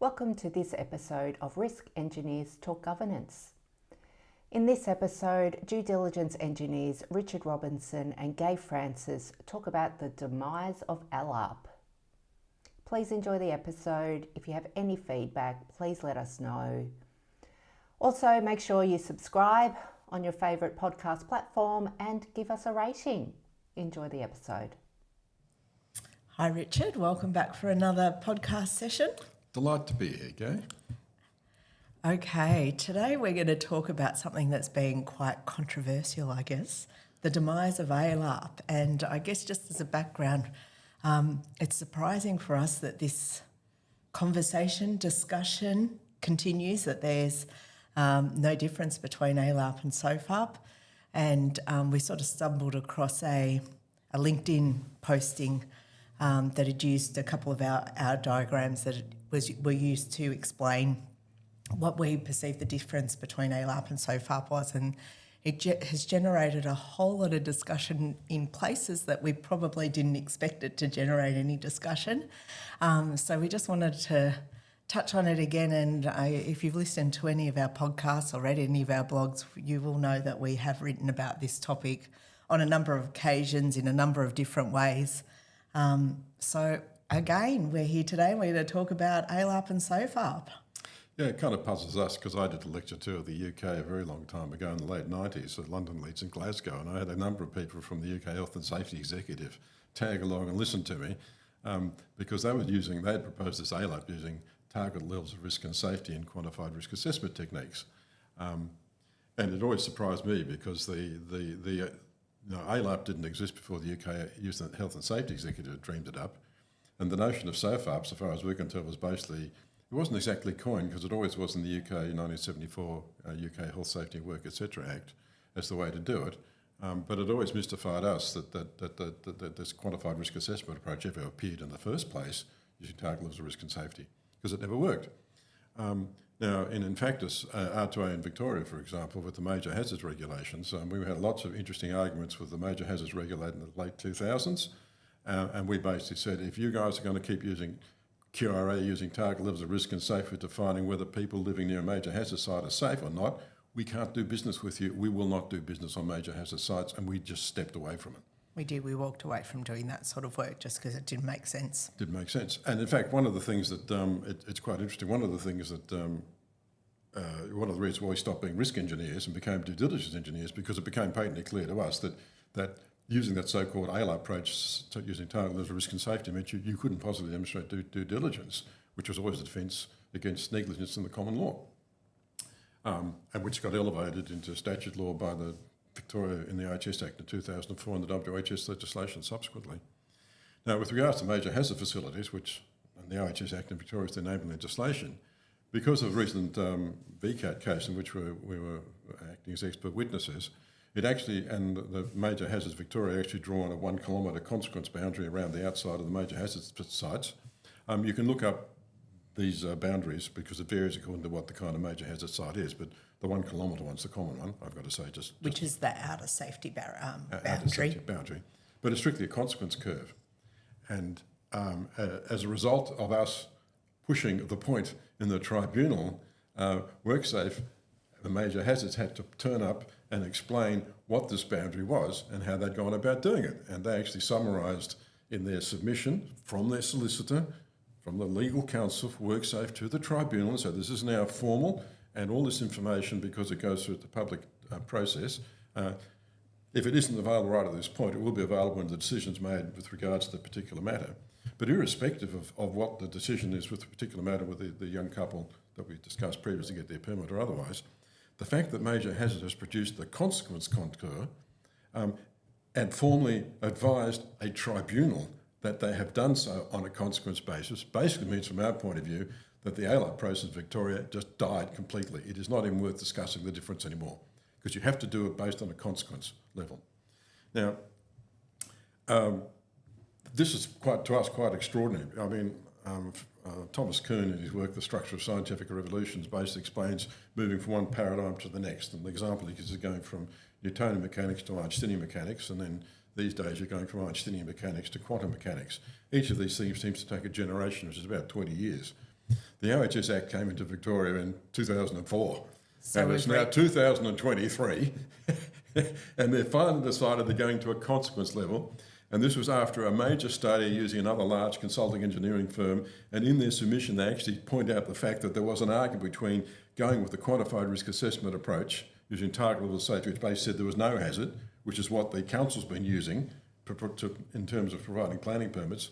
Welcome to this episode of Risk Engineers Talk Governance. In this episode, due diligence engineers Richard Robinson and Gaye Francis talk about the demise of ALARP. Please enjoy the episode. If you have any feedback, please let us know. Also, make sure you subscribe on your favourite podcast platform and give us a rating. Enjoy the episode. Hi Richard, welcome back for another podcast session. Delight to be here, Gaye. Okay, today we're going to talk about something that's been quite controversial, I guess, the demise of ALARP. And I guess just as a background, it's surprising for us that this conversation, discussion continues, that there's no difference between ALARP and SFAIRP. And we sort of stumbled across a LinkedIn posting that had used a couple of our diagrams that were used to explain what we perceive the difference between ALARP and SFAIRP was, and it has generated a whole lot of discussion in places that we probably didn't expect it to generate any discussion. So we just wanted to touch on it again, and if you've listened to any of our podcasts or read any of our blogs, you will know that we have written about this topic on a number of occasions in a number of different ways. So again, we're here today. We're going to talk about ALARP and SFAIRP. Yeah, it kind of puzzles us because I did a lecture tour of the UK a very long time ago in the late 90s at London, Leeds and Glasgow, and I had a number of people from the UK Health and Safety Executive tag along and listen to me because they'd proposed this ALARP using target levels of risk and safety and quantified risk assessment techniques. And it always surprised me because ALARP didn't exist before the UK Health and Safety Executive dreamed it up. And the notion of SFAIRP, so far as we can tell, was basically, it wasn't exactly coined because it always was in the UK 1974 UK Health, Safety and Work, etc. Act as the way to do it. But it always mystified us that this quantified risk assessment approach ever appeared in the first place using target levels of risk and safety, because it never worked. Now, in practice, R2A in Victoria, for example, with the major hazards regulations, we had lots of interesting arguments with the major hazards regulator in the late 2000s, and we basically said, if you guys are going to keep using QRA, using target levels of risk and safety for defining whether people living near a major hazard site are safe or not, we can't do business with you. We will not do business on major hazard sites, and we just stepped away from it. We did. We walked away from doing that sort of work just because it didn't make sense. Didn't make sense. And in fact, one of the things that, it's quite interesting, one of the things that, one of the reasons why we stopped being risk engineers and became due diligence engineers, because it became patently clear to us that using that so-called ALARP approach, using target levels of risk and safety, meant you couldn't possibly demonstrate due diligence, which was always a defence against negligence in the common law, and which got elevated into statute law by the Victoria in the IHS Act in 2004 and the WHS legislation subsequently. Now, with regards to major hazard facilities, which in the IHS Act in Victoria is the enabling legislation, because of a recent VCAT case in which we were acting as expert witnesses, it actually, and the major hazards Victoria actually drawn a 1 kilometre consequence boundary around the outside of the major hazard sites. You can look up these boundaries because it varies according to what the kind of major hazard site is, but the 1 kilometre one's the common one, I've got to say. Which is the outer safety boundary. Outer safety boundary. But it's strictly a consequence curve. And as a result of us pushing the point in the tribunal, WorkSafe, the major hazards, had to turn up and explain what this boundary was and how they'd gone about doing it. And they actually summarised in their submission from their solicitor, from the legal counsel for WorkSafe to the tribunal. So this is now formal, and all this information, because it goes through the public process, if it isn't available right at this point, it will be available when the decision's made with regards to the particular matter. But irrespective of what the decision is with the particular matter with the young couple that we discussed previously, get their permit or otherwise, the fact that major hazard has produced the consequence contour and formally advised a tribunal that they have done so on a consequence basis basically means, from our point of view, that the ALARP process in Victoria just died completely. It is not even worth discussing the difference anymore, because you have to do it based on a consequence level. Now, this is to us quite extraordinary. I mean, Thomas Kuhn in his work, The Structure of Scientific Revolutions, basically explains moving from one paradigm to the next. And the example he gives is going from Newtonian mechanics to Einsteinian mechanics, and then these days you're going from Einsteinian mechanics to quantum mechanics. Each of these things seems to take a generation, which is about 20 years. The OHS Act came into Victoria in 2004, So and it's we've now 2023, and they've finally decided they're going to a consequence level. And this was after a major study using another large consulting engineering firm. And in their submission, they actually point out the fact that there was an argument between going with the quantified risk assessment approach, using target level safety, which basically said there was no hazard, which is what the council's been using in terms of providing planning permits.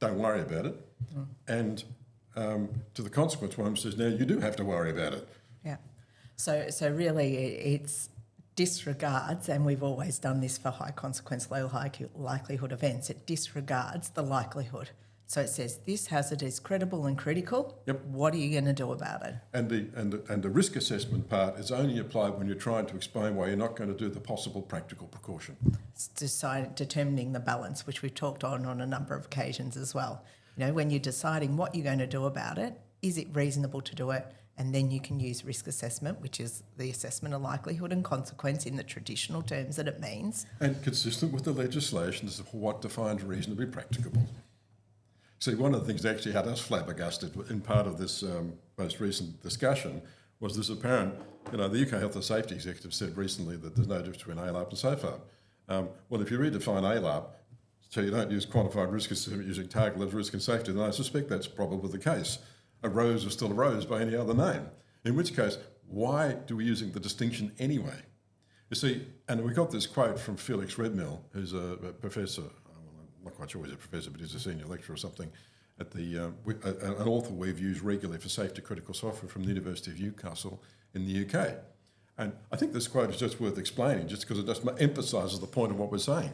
Don't worry about it. And to the consequence one, says now you do have to worry about it. Yeah. So really it's disregards, and we've always done this for high consequence, low likelihood events, it disregards the likelihood. So it says this hazard is credible and critical. Yep. What are you going to do about it? And the risk assessment part is only applied when you're trying to explain why you're not going to do the possible practical precaution. It's determining the balance, which we've talked on a number of occasions as well. You know, when you're deciding what you're going to do about it, is it reasonable to do it? And then you can use risk assessment, which is the assessment of likelihood and consequence in the traditional terms that it means. And consistent with the legislation is what defines reasonably practicable. See, one of the things that actually had us flabbergasted in part of this most recent discussion was this apparent, the UK Health and Safety Executive said recently that there's no difference between ALARP and SFAIRP. Well, if you redefine ALARP, so you don't use quantified risk assessment using target level risk and safety, then I suspect that's probably the case. A rose is still a rose by any other name. In which case, why do we using the distinction anyway? You see, and we got this quote from Felix Redmill, who's a professor, I'm not quite sure he's a professor, but he's a senior lecturer or something, at an author we've used regularly for safety critical software from the University of Newcastle in the UK. And I think this quote is just worth explaining, just because it just emphasises the point of what we're saying.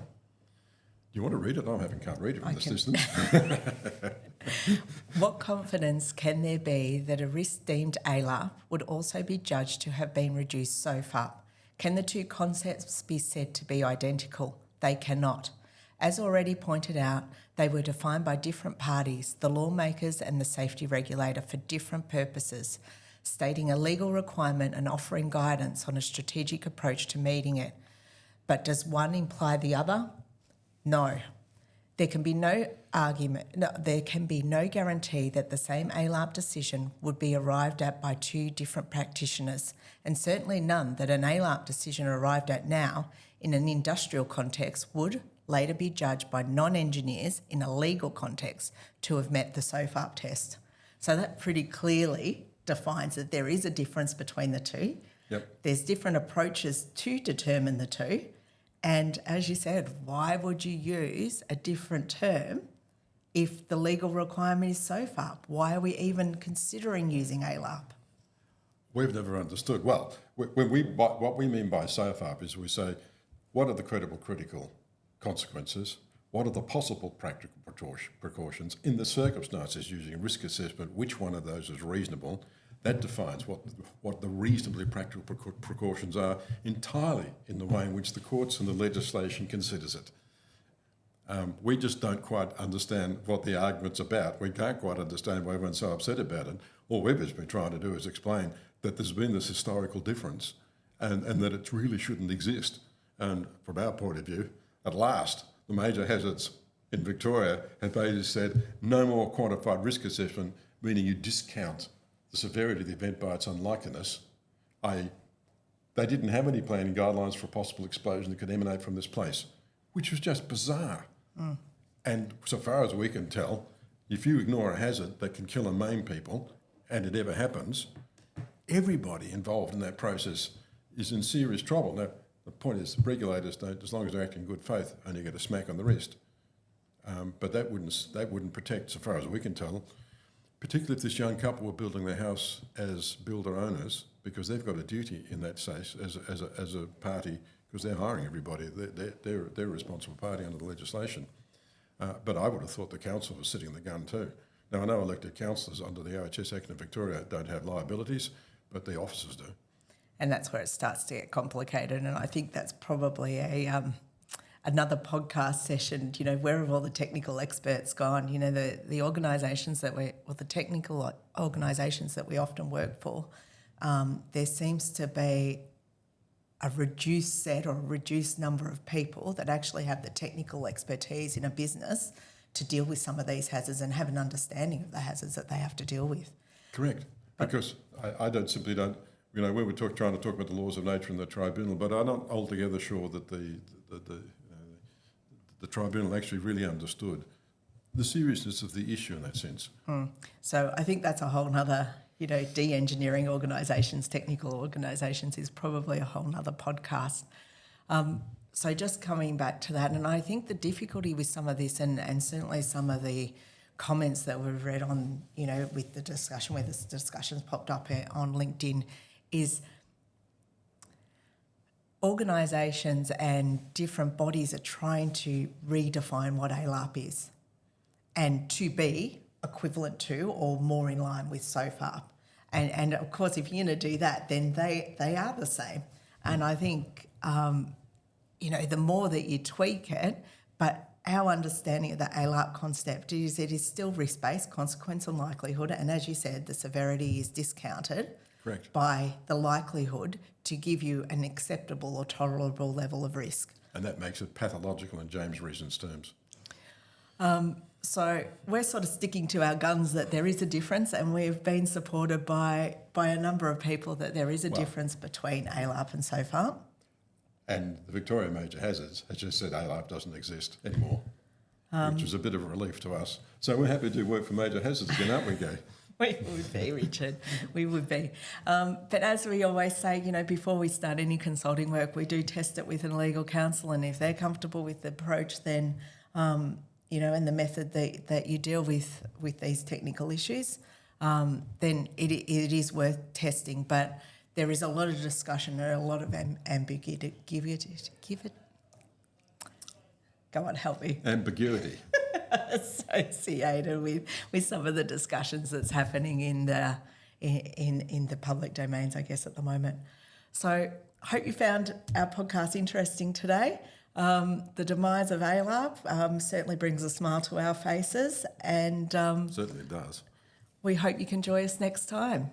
Do you want to read it? Can't read it from this distance. What confidence can there be that a risk deemed ALARP would also be judged to have been reduced SFAIRP? Can the two concepts be said to be identical? They cannot. As already pointed out, they were defined by different parties, the lawmakers and the safety regulator, for different purposes, stating a legal requirement and offering guidance on a strategic approach to meeting it. But does one imply the other? No. There can be no guarantee that the same ALARP decision would be arrived at by two different practitioners, and certainly none that an ALARP decision arrived at now in an industrial context would later be judged by non-engineers in a legal context to have met the SFAIRP test. So that pretty clearly defines that there is a difference between the two. Yep. There's different approaches to determine the two. And as you said, why would you use a different term if the legal requirement is SFAIRP? Why are we even considering using ALARP? We've never understood. Well, what we mean by SFAIRP is we say, what are the critical consequences? What are the possible practical precautions in the circumstances using a risk assessment? Which one of those is reasonable? That defines what the reasonably practical precautions are entirely in the way in which the courts and the legislation considers it. We just don't quite understand what the argument's about. We can't quite understand why everyone's so upset about it. All we've just been trying to do is explain that there's been this historical difference and that it really shouldn't exist. And from our point of view, at last, the major hazards in Victoria have basically said no more quantified risk assessment, meaning you discount the severity of the event by its unlikeliness, i.e. they didn't have any planning guidelines for a possible explosion that could emanate from this place, which was just bizarre. And so far as we can tell, if you ignore a hazard that can kill and maim people, and it ever happens, everybody involved in that process is in serious trouble. Now, the point is, regulators don't, as long as they're acting in good faith, only get a smack on the wrist. But that wouldn't protect, so far as we can tell, particularly if this young couple were building their house as builder owners, because they've got a duty in that case as a party, because they're hiring everybody. They're a responsible party under the legislation. But I would have thought the council was sitting the gun too. Now, I know elected councillors under the OHS Act in Victoria don't have liabilities, but the officers do. And that's where it starts to get complicated. And I think that's probably another podcast session. You know, where have all the technical experts gone? You know, the organisations the technical organisations that we often work for, there seems to be a reduced set or a reduced number of people that actually have the technical expertise in a business to deal with some of these hazards and have an understanding of the hazards that they have to deal with. Correct. Because I simply don't, we were trying to talk about the laws of nature in the tribunal, but I'm not altogether sure that the tribunal actually really understood the seriousness of the issue in that sense. So I think that's a whole nother, de-engineering organisations, technical organisations is probably a whole nother podcast. So just coming back to that, and I think the difficulty with some of this and certainly some of the comments that we've read on, with the discussion, where this discussion's popped up on LinkedIn, is organisations and different bodies are trying to redefine what ALARP is and to be equivalent to or more in line with SFAIRP. And of course, if you're going to do that, then they are the same. And I think, the more that you tweak it, but our understanding of the ALARP concept is it is still risk-based, consequence and likelihood, and as you said, the severity is discounted. Correct. By the likelihood to give you an acceptable or tolerable level of risk. And that makes it pathological in James Reason's terms. So we're sort of sticking to our guns that there is a difference, and we've been supported by a number of people that there is a difference between ALARP and SFAIRP. And the Victoria Major Hazards has just said ALARP doesn't exist anymore, which is a bit of a relief to us. So we're happy to do work for Major Hazards again, aren't we, Gaye? We would be, Richard. We would be. But as we always say, before we start any consulting work, we do test it with a legal counsel, and if they're comfortable with the approach, then, and the method that you deal with these technical issues, then it is worth testing. But there is a lot of discussion and a lot of ambiguity. Go on, help me. Ambiguity. Associated with some of the discussions that's happening in the public domains, I guess, at the moment. So I hope you found our podcast interesting today. The demise of ALARP certainly brings a smile to our faces, and Certainly does. we hope you can join us next time.